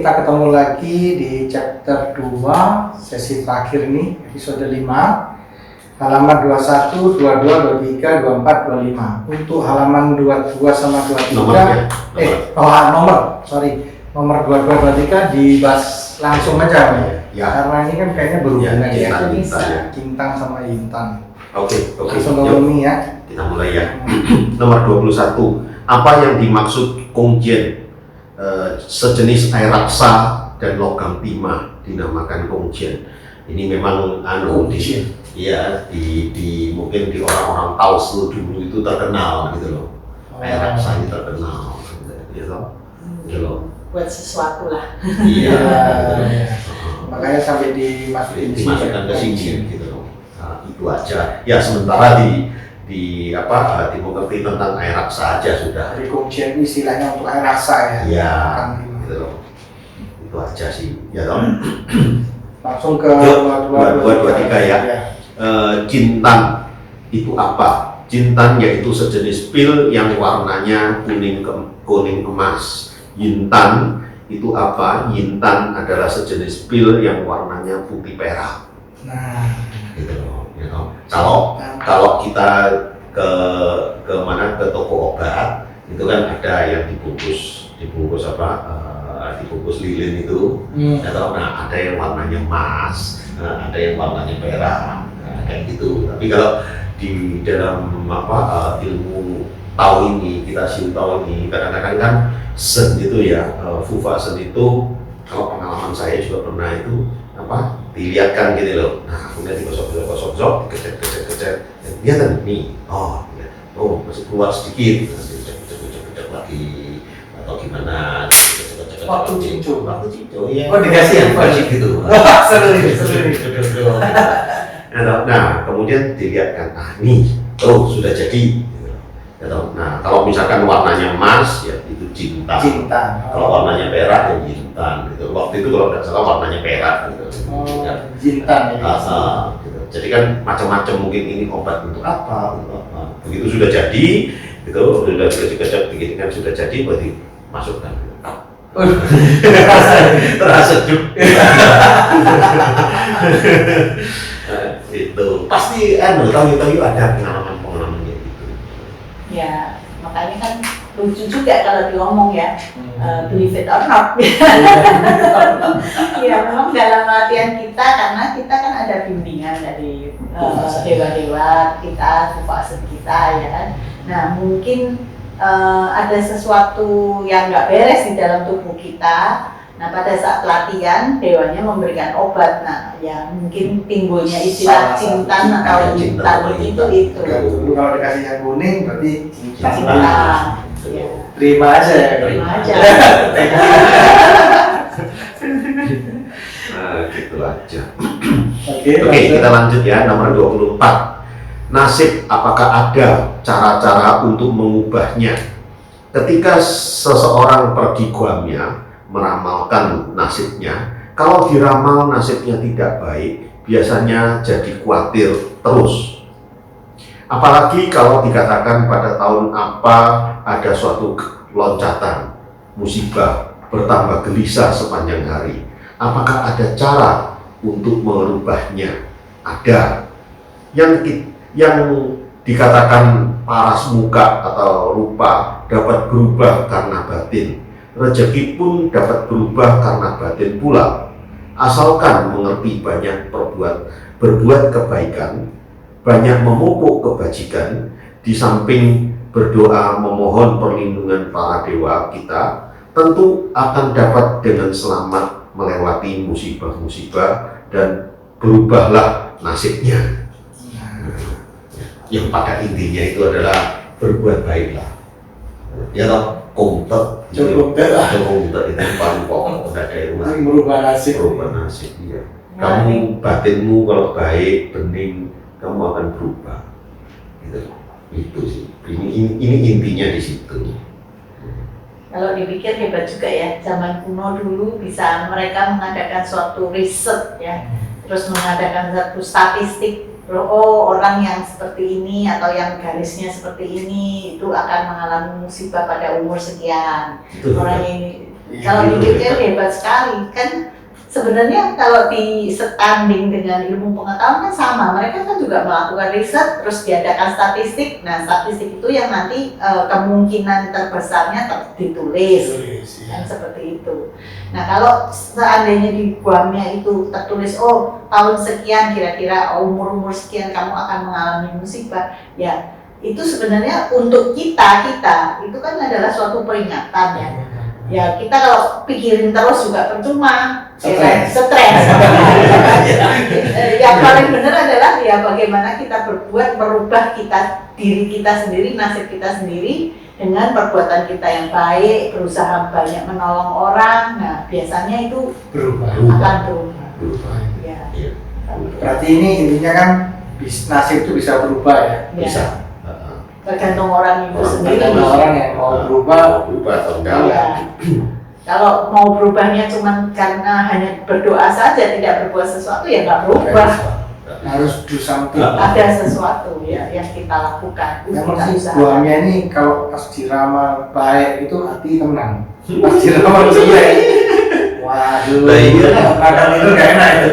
kita ketemu lagi di chapter 2, sesi terakhir nih, episode 5, halaman 21, 22, 23, 24, 25. Untuk halaman 22 sama 23, nomor 22, 23 dibahas langsung aja ya. Karena ini kan kayaknya berhubungan Kintang sama Intan. Oke. Langsung ngomongin ya. Kita mulai ya. Nomor 21. Apa yang dimaksud Kongjian? Sejenis air raksa dan logam timah dinamakan Kongjian. Ini memang mungkin di orang-orang Taosu dulu itu terkenal gitu loh. Air raksa ini terkenal gitu loh. Buat sesuatu lah. Iya. Makanya sampai dimasukkan ke sini gitu loh. Nah, itu aja. Ya sementara mengerti tentang air raksa aja sudah. Jadi Kongjian istilahnya untuk air raksa ya. Iya. Gitu loh. Itu aja sih. Ya toh. Langsung ke 22-23 ya. Jintan itu apa? Jintan yaitu sejenis pil yang warnanya kuning emas. Yintan itu apa? Yintan adalah sejenis pil yang warnanya putih perak. Nah, gitu loh. Kalau kita ke toko obat itu kan ada yang dibungkus lilin itu. Nah, ada yang warnanya emas, ada yang warnanya perak, kayak gitu. Tapi kalau di dalam ilmu tahu ini, kita tahu ini kadang-kadang kan sen itu ya, fufa sen itu kalau pengalaman saya juga pernah itu dilihatkan gitu loh. Nah, kemudian digosok, dikecek, lihat kan nih, masih keluar sedikit, dicek lagi atau gimana, waktu cincu, iya. Dikasih yang wajib gitu. Seru. Nah, kemudian dilihatkan, nih, sudah jadi. Nah, kalau misalkan warnanya emas, ya itu jintan. Kalau warnanya perak, ya jintan. Gitu. Waktu itu kalau tidak salah warnanya perak. Gitu. Jintan ya. Gitu. Jadi kan macam-macam, mungkin ini obat untuk apa. Begitu sudah jadi, gitu, sudah dikecek begitu kan sudah jadi, berarti masukkan. Terasa juga. Itu pasti tahu ada pengalaman gitu. Ya, makanya kan lucu juga kalau diomong ya, believe it or not. Ya, memang dalam latihan kita, karena kita kan ada bimbingan dari dewa-dewa kita, kufasen kita ya kan. Nah, mungkin ada sesuatu yang nggak beres di dalam tubuh kita. Nah, pada saat latihan, dewanya memberikan obat. Nah, yang mungkin timbulnya istilah cintan atau jintan itu. Kalau dikasih yang kuning, berarti cintan. Ya. Terima aja. Nah, gitu aja. Oke, kita lanjut ya, nomor 24. Nasib, apakah ada cara-cara untuk mengubahnya? Ketika seseorang pergi guamnya meramalkan nasibnya, kalau diramal nasibnya tidak baik, biasanya jadi khawatir terus. Apalagi kalau dikatakan pada tahun apa ada suatu loncatan, musibah, bertambah gelisah sepanjang hari. Apakah ada cara untuk merubahnya? Ada. Yang dikatakan paras muka atau rupa dapat berubah karena batin. Rezeki pun dapat berubah karena batin pula. Asalkan mengerti banyak berbuat kebaikan, banyak memupuk kebajikan, di samping berdoa memohon perlindungan para dewa kita, tentu akan dapat dengan selamat melewati musibah-musibah dan berubahlah nasibnya. Yang pada intinya itu adalah berbuat baiklah. Ya toh, cukup itu paling pokok, tidak ada yang merubah nasib. Iya. Kamu batinmu kalau baik, bening, kamu akan berubah. Itu sih. Ini intinya di situ. Kalau dipikir hebat juga ya, zaman kuno dulu bisa mereka mengadakan suatu riset ya, terus mengadakan satu statistik. Orang yang seperti ini atau yang garisnya seperti ini itu akan mengalami musibah pada umur sekian. Orang ini Kalau gitu. detail hebat sekali kan. Sebenarnya kalau di setanding dengan ilmu pengetahuan kan sama, mereka kan juga melakukan riset, terus diadakan statistik. Nah, statistik itu yang nanti kemungkinan terbesarnya ditulis, kan seperti itu. Nah, kalau seandainya di Guamnya itu tertulis, oh tahun sekian kira-kira umur sekian kamu akan mengalami musibah, ya itu sebenarnya untuk kita itu kan adalah suatu peringatan ya. Ya kita kalau pikirin terus juga percuma, stres. Yang paling benar adalah ya bagaimana kita berbuat merubah diri kita sendiri, nasib kita sendiri dengan perbuatan kita yang baik, berusaha banyak menolong orang. Nah biasanya itu akan berubah. Ya. Berarti ini intinya kan nasib itu bisa berubah ya? Bisa. Tergantung orang itu sendiri. Tergantung orang yang mau berubah atau enggak. Ya. Kalau mau berubahnya cuma karena hanya berdoa saja, tidak berbuat sesuatu ya nggak berubah. Harus do something. Ada sesuatu ya yang kita lakukan. Memang sih Guamnya ini kalau pas diramal baik itu hati tenang. Pas diramal jelek, waduh, makan itu gak enak itu.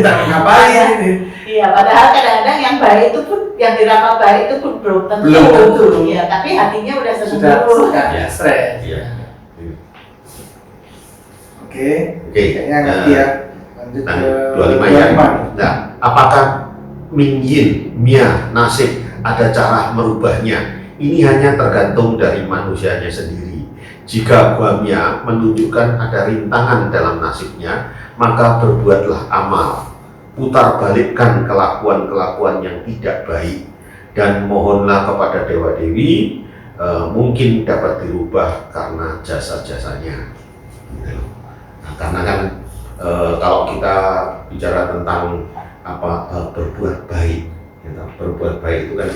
Entah ngapain ini. Iya, padahal kadang-kadang yang baik itu pun, yang diramal baik itu pun belum tentu. Iya, tapi hatinya udah senang dulu. Sudah stres. Oke, kayaknya ngerti ya. Lanjut ke 25 ya. Nah, apakah Mingyin, Mia, nasib ada cara merubahnya? Ini hanya tergantung dari manusianya sendiri. Jika Guamya menunjukkan ada rintangan dalam nasibnya, maka berbuatlah amal. Putar balikkan kelakuan-kelakuan yang tidak baik dan mohonlah kepada dewa-dewi, mungkin dapat dirubah karena jasa-jasanya. Nah, karena kan kalau kita bicara tentang berbuat baik, gitu. Berbuat baik itu kan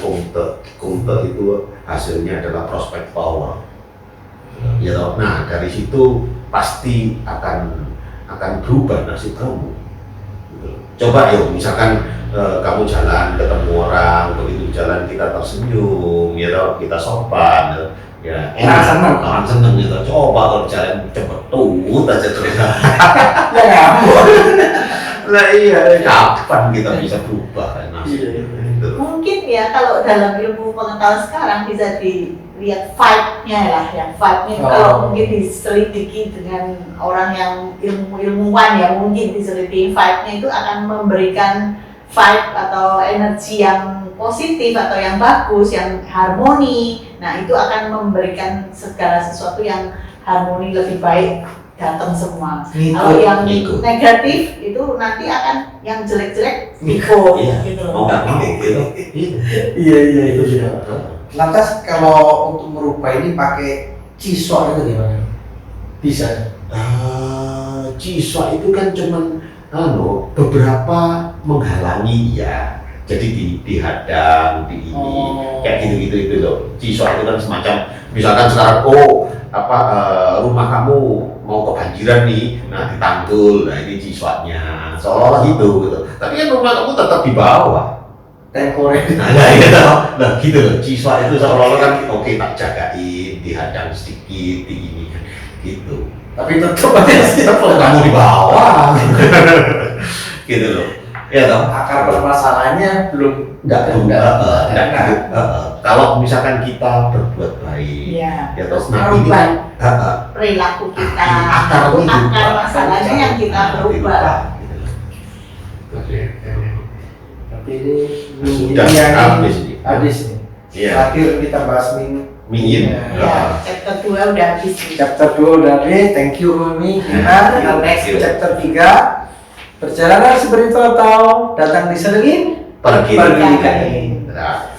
kumte itu hasilnya adalah prospek power. Gitu. Nah dari situ pasti akan berubah nasib kamu. Coba yuk, misalkan kamu jalan ketemu orang, begitu jalan kita tersenyum, ya kita sopan, ya enak, orang seneng gitu. Coba kalau jalan cepet tuh aja terus. Lah iya, kapan kita bisa berubah kan nasib? Mungkin ya kalau dalam ilmu pengetahuan sekarang bisa dilihat vibe-nya lah, yang vibe-nya kalau mungkin diselidiki dengan orang yang ilmuwan ya, mungkin diselidiki vibe-nya itu akan memberikan vibe atau energi yang positif atau yang bagus, yang harmoni. Nah itu akan memberikan segala sesuatu yang harmoni lebih baik datang semua. Kalau yang negatif itu nanti akan yang jelek-jelek ikut gitu loh. Gitu. Iya. Lantas kalau untuk merubah ini pakai cisok itu gimana? Bisa? Cisok itu kan cuman beberapa menghalangi ya. Jadi dihadang, di ini, kayak gitu-gitu itu loh. Cisok itu kan semacam, misalkan sekarang rumah kamu mau kebanjiran nih, nah ditanggul, nah ini ciswanya, seolah-olah gitu. Tapi kan rumah kamu tetap di bawah. Temporary. Nah gitu loh, ciswa itu seolah-olah kan oke tak jagain, dihadang sedikit, di ini gitu. Tapi tetap kamu di bawah, gitu loh. Ya toh. Akar permasalahannya belum kalau misalkan kita berbuat baik, ya terus merubah perilaku kita, akar masalahnya yang kita berubah. Tapi ini sudah habis nih. Terakhir kita bahas Mingyin. Ya, chapter 2 udah habis. Chapter 2 udah habis. Thank you Umi. Kita next chapter 3. Perjalanan spiritual atau datang diselingin, pergi. Nah.